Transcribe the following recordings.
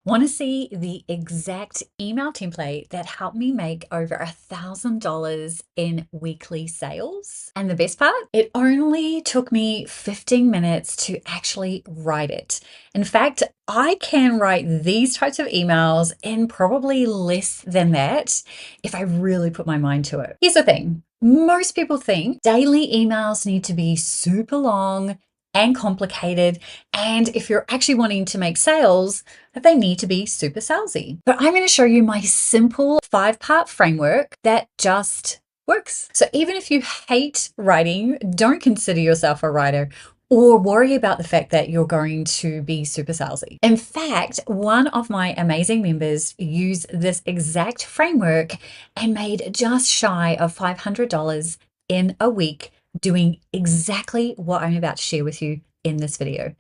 Want to see the exact email template that helped me make over $1,000 in weekly sales? And the best part, it only took me 15 minutes to actually write it. In fact, I can write these types of emails in probably less than that if I really put my mind to it. Here's the thing. Most people think daily emails need to be super long and complicated. And if you're actually wanting to make sales, that they need to be super salesy. But I'm going to show you my simple 5-part framework that just works. So even if you hate writing, don't consider yourself a writer or worry about the fact that you're going to be super salesy. In fact, one of my amazing members used this exact framework and made just shy of $500 in a week doing exactly what I'm about to share with you in this video.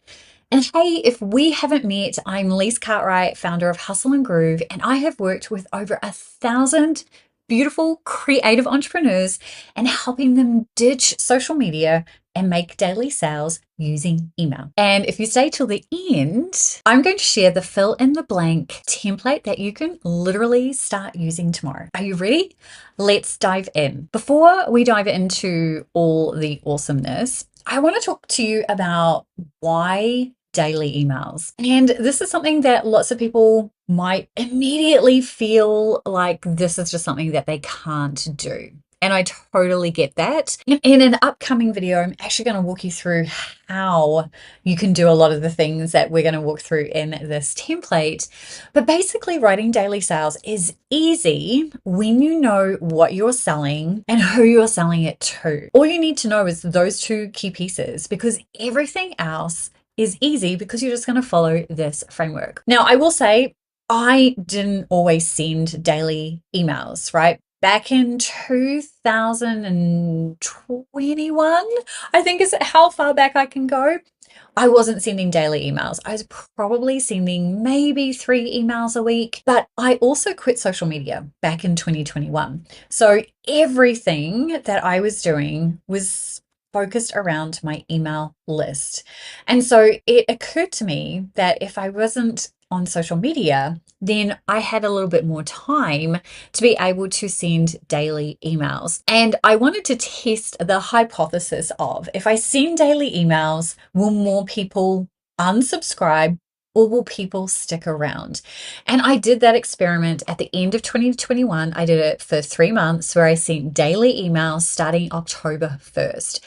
And hey, if we haven't met, I'm Lise Cartwright, founder of Hustle and Groove, and I have worked with over 1,000 beautiful creative entrepreneurs and helping them ditch social media and make daily sales using email. And if you stay till the end, I'm going to share the fill in the blank template that you can literally start using tomorrow. Are you ready? Let's dive in. Before we dive into all the awesomeness, I want to talk to you about why daily emails. And this is something that lots of people might immediately feel like this is just something that they can't do. And I totally get that. In an upcoming video, I'm actually going to walk you through how you can do a lot of the things that we're going to walk through in this template. But basically, writing daily sales is easy when you know what you're selling and who you're selling it to. All you need to know is those two key pieces, because everything else is easy because you're just going to follow this framework. Now, I will say I didn't always send daily emails, right? Back in 2021, I think is how far back I can go. I wasn't sending daily emails. I was probably sending maybe 3 emails a week, but I also quit social media back in 2021. So everything that I was doing was focused around my email list. And so it occurred to me that if I wasn't on social media, then I had a little bit more time to be able to send daily emails. And I wanted to test the hypothesis of, if I send daily emails, will more people unsubscribe or will people stick around? And I did that experiment at the end of 2021. I did it for 3 months where I sent daily emails starting October 1st.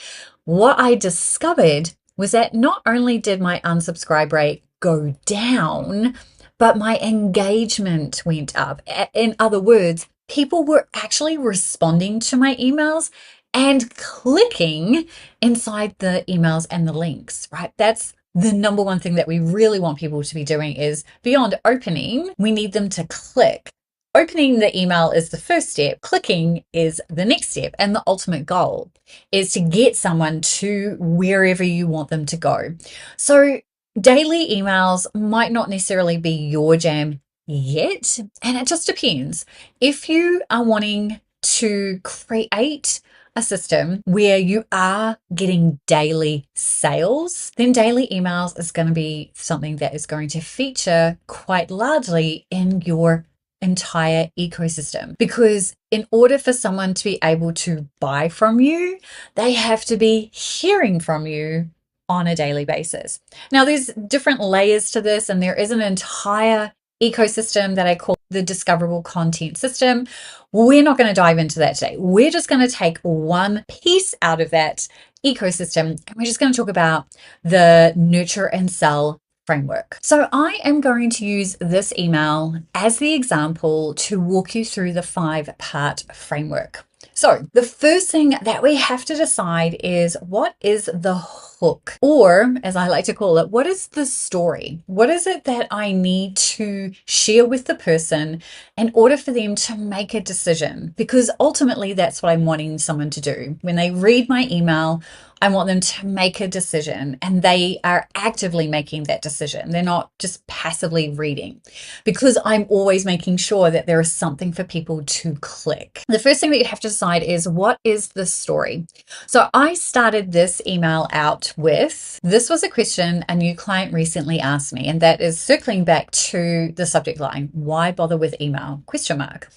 What I discovered was that not only did my unsubscribe rate go down, but my engagement went up. In other words, people were actually responding to my emails and clicking inside the emails and the links, right? That's the number one thing that we really want people to be doing is beyond opening, we need them to click. Opening the email is the first step. Clicking is the next step. And the ultimate goal is to get someone to wherever you want them to go. So daily emails might not necessarily be your jam yet. And it just depends. If you are wanting to create a system where you are getting daily sales, then daily emails is going to be something that is going to feature quite largely in your entire ecosystem. Because in order for someone to be able to buy from you, they have to be hearing from you on a daily basis. Now, there's different layers to this, and there is an entire ecosystem that I call the discoverable content system. We're not going to dive into that today. We're just going to take one piece out of that ecosystem, and we're just going to talk about the nurture and sell framework. So I am going to use this email as the example to walk you through the 5-part framework. So the first thing that we have to decide is, what is the hook? Or, as I like to call it, what is the story? What is it that I need to share with the person in order for them to make a decision? Because ultimately that's what I'm wanting someone to do. When they read my email, I want them to make a decision, and they are actively making that decision. They're not just passively reading, because I'm always making sure that there is something for people to click. The first thing that you have to decide is, what is the story? So I started this email out with, this was a question a new client recently asked me, and that is circling back to the subject line, why bother with email? Question mark.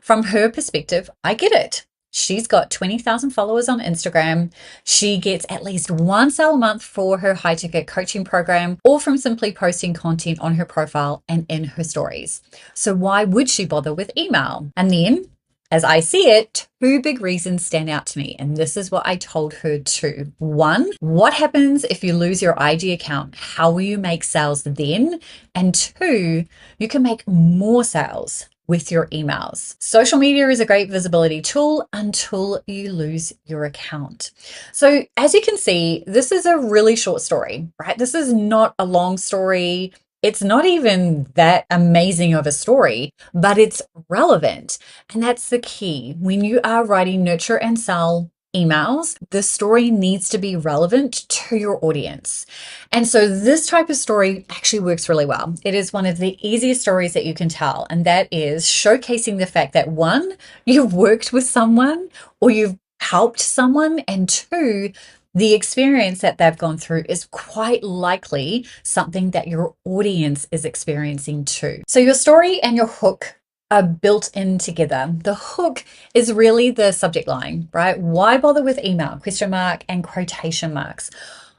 From her perspective, I get it. She's got 20,000 followers on Instagram. She gets at least one sale a month for her high ticket coaching program, or from simply posting content on her profile and in her stories. So why would she bother with email? And then, as I see it, two big reasons stand out to me. And this is what I told her too. One, what happens if you lose your IG account? How will you make sales then? And two, you can make more sales with your emails. Social media is a great visibility tool until you lose your account. So as you can see, this is a really short story, right? This is not a long story. It's not even that amazing of a story, but it's relevant. And that's the key. When you are writing nurture and sell emails, the story needs to be relevant to your audience. And so this type of story actually works really well. It is one of the easiest stories that you can tell. And that is showcasing the fact that, one, you've worked with someone or you've helped someone, and two, the experience that they've gone through is quite likely something that your audience is experiencing too. So your story and your hook are built in together. The hook is really the subject line, right? Why bother with email? Question mark and quotation marks.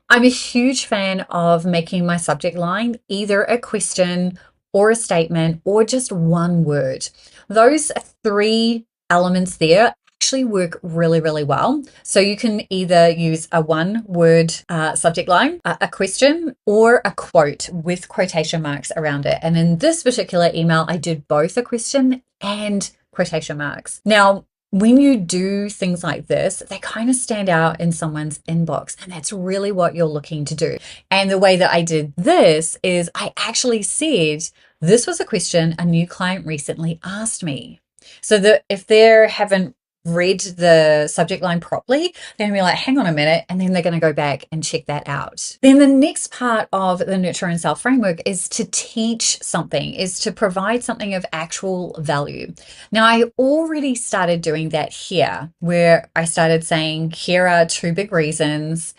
I'm a huge fan of making my subject line either a question or a statement or just one word. Those three elements there actually work really, really well. So you can either use a one word subject line, a question, or a quote with quotation marks around it. And in this particular email, I did both a question and quotation marks. Now, when you do things like this, they kind of stand out in someone's inbox, and that's really what you're looking to do. And the way that I did this is I actually said, this was a question a new client recently asked me. So that if they haven't read the subject line properly, they're gonna be like, hang on a minute, and then they're going to go back and check that out. Then the next part of the nurture and sell framework is to teach something, is to provide something of actual value. Now, I already started doing that here, where I started saying, here are two big reasons.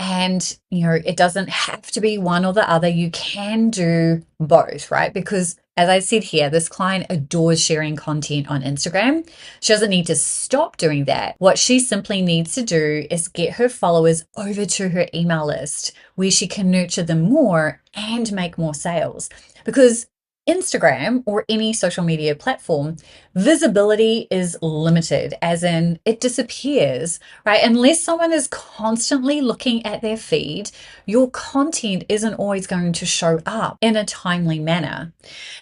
And, it doesn't have to be one or the other. You can do both, right? Because as I said here, this client adores sharing content on Instagram. She doesn't need to stop doing that. What she simply needs to do is get her followers over to her email list, where she can nurture them more and make more sales. Because Instagram, or any social media platform, visibility is limited, as in it disappears, right? Unless someone is constantly looking at their feed, your content isn't always going to show up in a timely manner.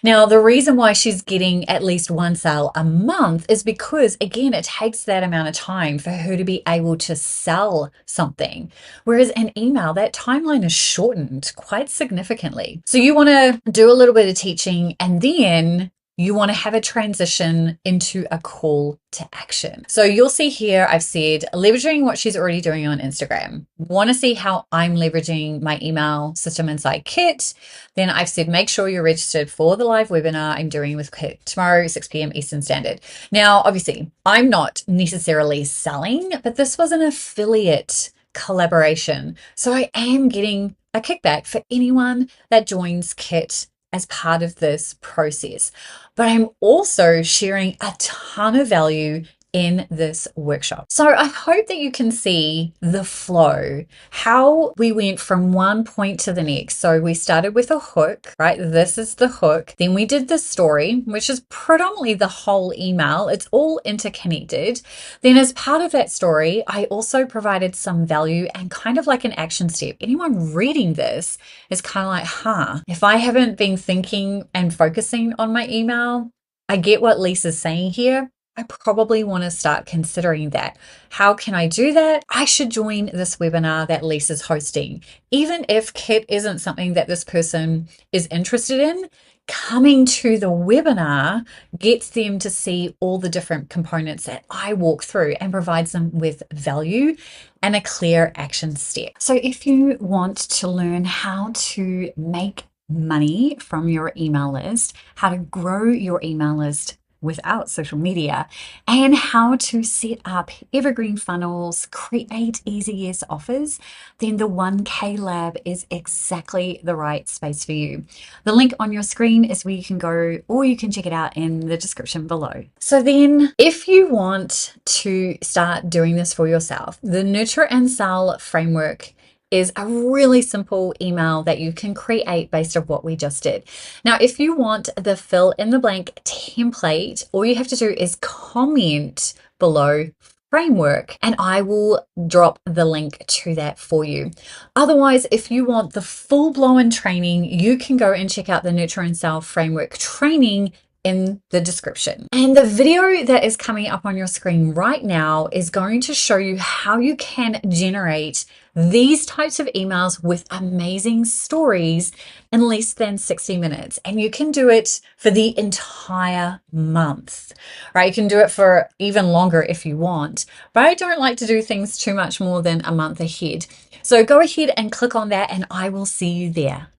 Now, the reason why she's getting at least one sale a month is because, again, it takes that amount of time for her to be able to sell something. Whereas in email, that timeline is shortened quite significantly. So you want to do a little bit of teaching, and then you want to have a transition into a call to action. So you'll see here, I've said leveraging what she's already doing on Instagram. Want to see how I'm leveraging my email system inside Kit? Then I've said, make sure you're registered for the live webinar I'm doing with Kit tomorrow, 6 p.m. Eastern Standard. Now, obviously, I'm not necessarily selling, but this was an affiliate collaboration. So I am getting a kickback for anyone that joins Kit as part of this process. But I'm also sharing a ton of value in this workshop. So I hope that you can see the flow, how we went from one point to the next. So we started with a hook, right? This is the hook. Then we did the story, which is predominantly the whole email. It's all interconnected. Then as part of that story, I also provided some value and kind of like an action step. Anyone reading this is kind of like, if I haven't been thinking and focusing on my email, I get what Lisa's saying here. I probably want to start considering that. How can I do that? I should join this webinar that Lisa's hosting. Even if Kit isn't something that this person is interested in, coming to the webinar gets them to see all the different components that I walk through and provides them with value and a clear action step. So if you want to learn how to make money from your email list, how to grow your email list without social media, and how to set up evergreen funnels, create easy yes offers, then the 1K Lab is exactly the right space for you. The link on your screen is where you can go, or you can check it out in the description below. So then if you want to start doing this for yourself, the Nurture and Sell framework is a really simple email that you can create based on what we just did. Now, if you want the fill in the blank template, all you have to do is comment below framework and I will drop the link to that for you. Otherwise, if you want the full-blown training, you can go and check out the Nurture and Sell framework training in the description. And the video that is coming up on your screen right now is going to show you how you can generate these types of emails with amazing stories in less than 60 minutes. And you can do it for the entire month, right? You can do it for even longer if you want, but I don't like to do things too much more than a month ahead. So go ahead and click on that and I will see you there.